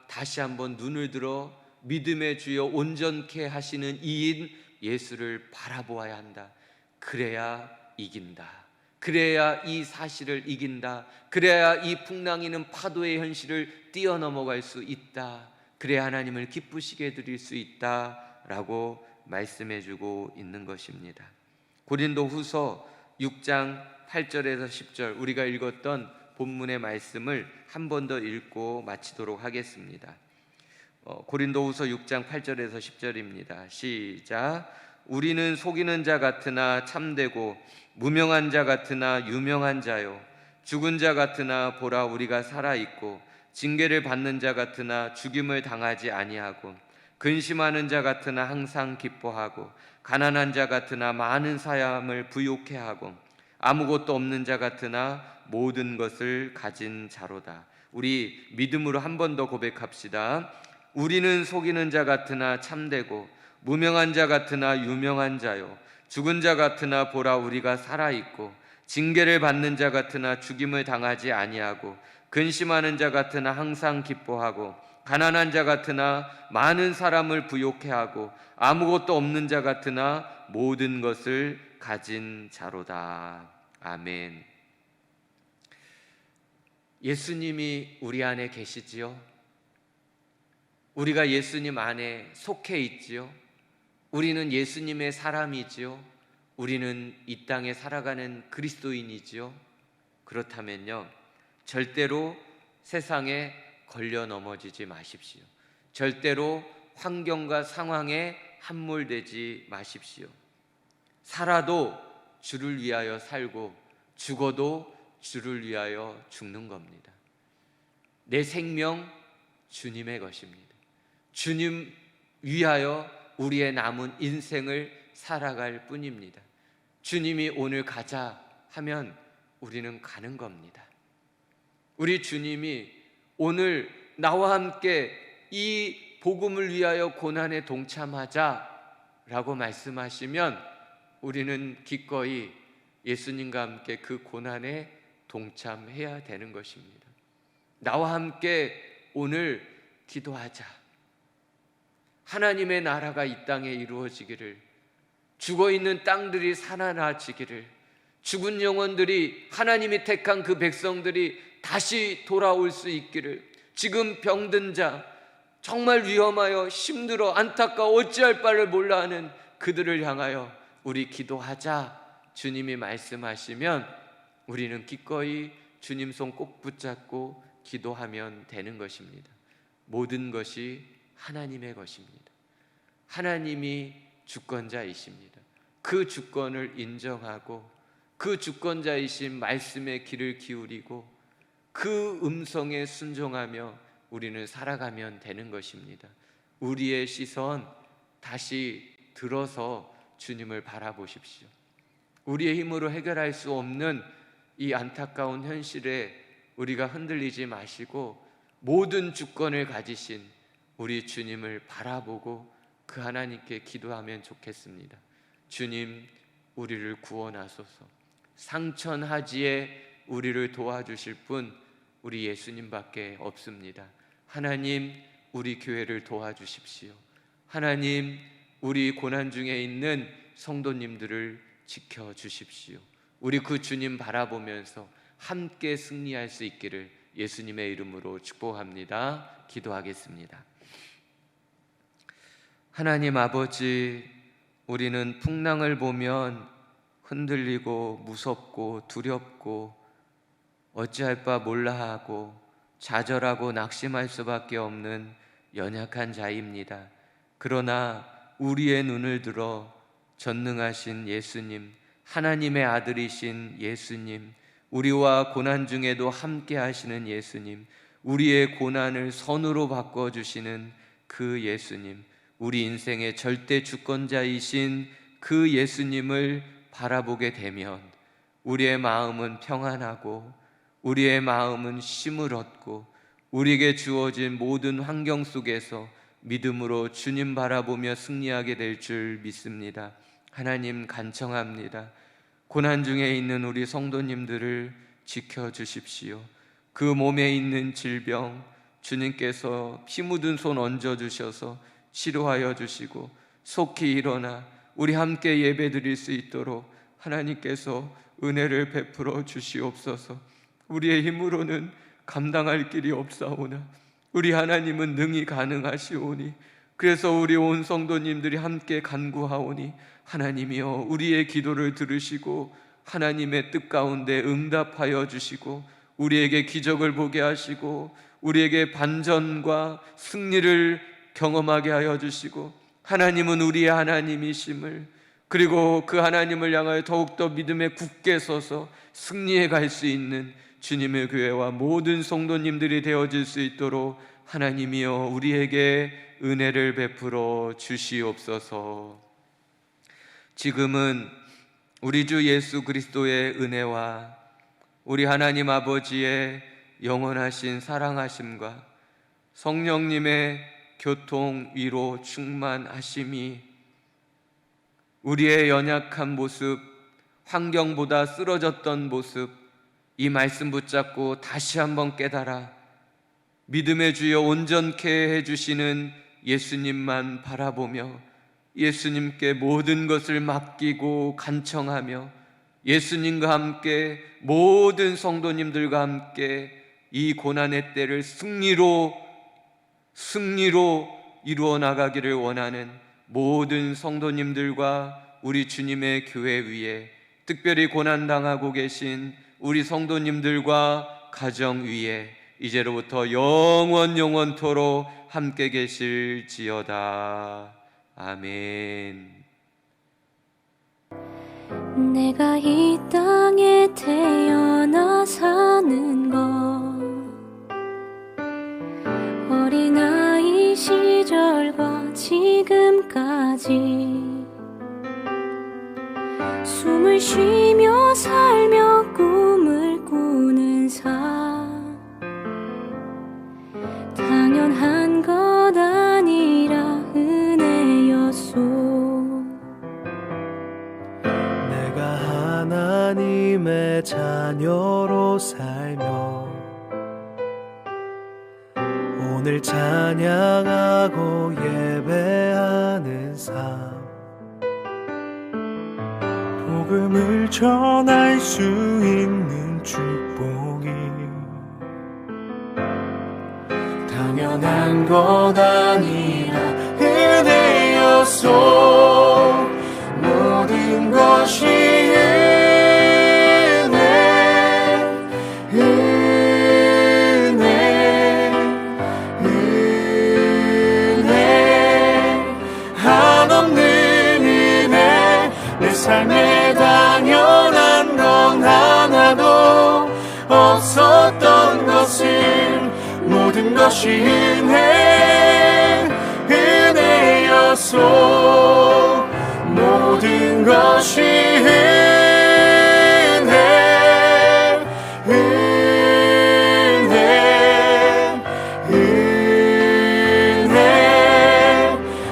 다시 한번 눈을 들어 믿음의 주여 온전케 하시는 이인 예수를 바라보아야 한다. 그래야 이긴다. 그래야 이 사실을 이긴다. 그래야 이 풍랑이는 파도의 현실을 뛰어넘어갈 수 있다. 그래야 하나님을 기쁘시게 드릴 수 있다라고 말씀해주고 있는 것입니다. 고린도후서 6장 8절에서 10절, 우리가 읽었던 본문의 말씀을 한 번 더 읽고 마치도록 하겠습니다. 고린도후서 6장 8절에서 10절입니다. 시작. 우리는 속이는 자 같으나 참되고 무명한 자 같으나 유명한 자요, 죽은 자 같으나 보라 우리가 살아있고, 징계를 받는 자 같으나 죽임을 당하지 아니하고, 근심하는 자 같으나 항상 기뻐하고, 가난한 자 같으나 많은 사람을 부욕해 하고, 아무것도 없는 자 같으나 모든 것을 가진 자로다. 우리 믿음으로 한 번 더 고백합시다. 우리는 속이는 자 같으나 참되고 무명한 자 같으나 유명한 자요, 죽은 자 같으나 보라 우리가 살아있고, 징계를 받는 자 같으나 죽임을 당하지 아니하고, 근심하는 자 같으나 항상 기뻐하고, 가난한 자 같으나 많은 사람을 부욕해 하고 아무것도 없는 자 같으나 모든 것을 가진 자로다. 아멘. 예수님이 우리 안에 계시지요? 우리가 예수님 안에 속해 있지요? 우리는 예수님의 사람이지요? 우리는 이 땅에 살아가는 그리스도인이지요? 그렇다면요, 절대로 세상에 걸려 넘어지지 마십시오. 절대로 환경과 상황에 함몰되지 마십시오. 살아도 주를 위하여 살고 죽어도 주를 위하여 죽는 겁니다. 내 생명 주님의 것입니다. 주님 위하여 우리의 남은 인생을 살아갈 뿐입니다. 주님이 오늘 가자 하면 우리는 가는 겁니다. 우리 주님이 오늘 나와 함께 이 복음을 위하여 고난에 동참하자라고 말씀하시면 우리는 기꺼이 예수님과 함께 그 고난에 동참해야 되는 것입니다. 나와 함께 오늘 기도하자. 하나님의 나라가 이 땅에 이루어지기를, 죽어있는 땅들이 살아나지기를, 죽은 영혼들이, 하나님이 택한 그 백성들이 다시 돌아올 수 있기를, 지금 병든 자, 정말 위험하여 힘들어 안타까워 어찌할 바를 몰라 하는 그들을 향하여 우리 기도하자 주님이 말씀하시면 우리는 기꺼이 주님 손 꼭 붙잡고 기도하면 되는 것입니다. 모든 것이 하나님의 것입니다. 하나님이 주권자이십니다. 그 주권을 인정하고 그 주권자이신 말씀에 귀를 기울이고 그 음성에 순종하며 우리는 살아가면 되는 것입니다. 우리의 시선 다시 들어서 주님을 바라보십시오. 우리의 힘으로 해결할 수 없는 이 안타까운 현실에 우리가 흔들리지 마시고 모든 주권을 가지신 우리 주님을 바라보고 그 하나님께 기도하면 좋겠습니다. 주님, 우리를 구원하소서. 상천하지에 우리를 도와주실 분 우리 예수님밖에 없습니다. 하나님, 우리 교회를 도와주십시오. 하나님, 우리 고난 중에 있는 성도님들을 지켜주십시오. 우리 그 주님 바라보면서 함께 승리할 수 있기를 예수님의 이름으로 축복합니다. 기도하겠습니다. 하나님 아버지, 우리는 풍랑을 보면 흔들리고 무섭고 두렵고 어찌할 바 몰라 하고 좌절하고 낙심할 수밖에 없는 연약한 자입니다. 그러나 우리의 눈을 들어 전능하신 예수님, 하나님의 아들이신 예수님, 우리와 고난 중에도 함께 하시는 예수님, 우리의 고난을 선으로 바꿔주시는 그 예수님, 우리 인생의 절대 주권자이신 그 예수님을 바라보게 되면 우리의 마음은 평안하고 우리의 마음은 쉼을 얻고 우리에게 주어진 모든 환경 속에서 믿음으로 주님 바라보며 승리하게 될 줄 믿습니다. 하나님 간청합니다. 고난 중에 있는 우리 성도님들을 지켜주십시오. 그 몸에 있는 질병 주님께서 피 묻은 손 얹어주셔서 치료하여 주시고 속히 일어나 우리 함께 예배 드릴 수 있도록 하나님께서 은혜를 베풀어 주시옵소서. 우리의 힘으로는 감당할 길이 없사오나 우리 하나님은 능히 가능하시오니, 그래서 우리 온 성도님들이 함께 간구하오니 하나님이여 우리의 기도를 들으시고 하나님의 뜻 가운데 응답하여 주시고 우리에게 기적을 보게 하시고 우리에게 반전과 승리를 경험하게 하여 주시고, 하나님은 우리의 하나님이심을, 그리고 그 하나님을 향하여 더욱더 믿음에 굳게 서서 승리해 갈 수 있는 주님의 교회와 모든 성도님들이 되어질 수 있도록 하나님이여 우리에게 은혜를 베풀어 주시옵소서. 지금은 우리 주 예수 그리스도의 은혜와 우리 하나님 아버지의 영원하신 사랑하심과 성령님의 교통, 위로, 충만하심이 우리의 연약한 모습, 환경보다 쓰러졌던 모습, 이 말씀 붙잡고 다시 한번 깨달아 믿음의 주여 온전케 해주시는 예수님만 바라보며 예수님께 모든 것을 맡기고 간청하며 예수님과 함께 모든 성도님들과 함께 이 고난의 때를 승리로 이루어 나가기를 원하는 모든 성도님들과 우리 주님의 교회 위에, 특별히 고난당하고 계신 우리 성도님들과 가정 위에 이제로부터 영원토록 함께 계실지어다. 아멘. 내가 이 땅에 태어나 사는 것, 어린아이 시절과 지금까지 숨을 쉬며 살며 꿈을 꾸는 삶, 당연한 것 아니라 은혜였소. 내가 하나님의 자녀로 살며 오늘 찬양하고 예배하는 삶, 복음을 전할 수 있는 축복이 당연한 것 아니라 은혜였소. 모든 것이 한없는 은혜. 내 삶에 당연한 건 하나도 없었던 것을 모든 것이 은혜였소. 모든 것이 은혜.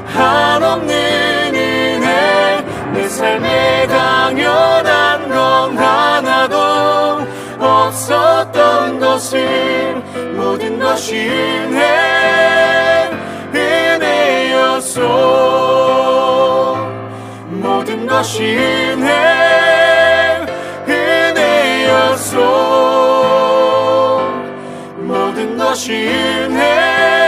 한없는 은혜. 내 삶에 당연한 건 하나도 없었던 것을 모든 것이 은혜였소. 모든 것이 은혜였소. 모든 것이 은혜.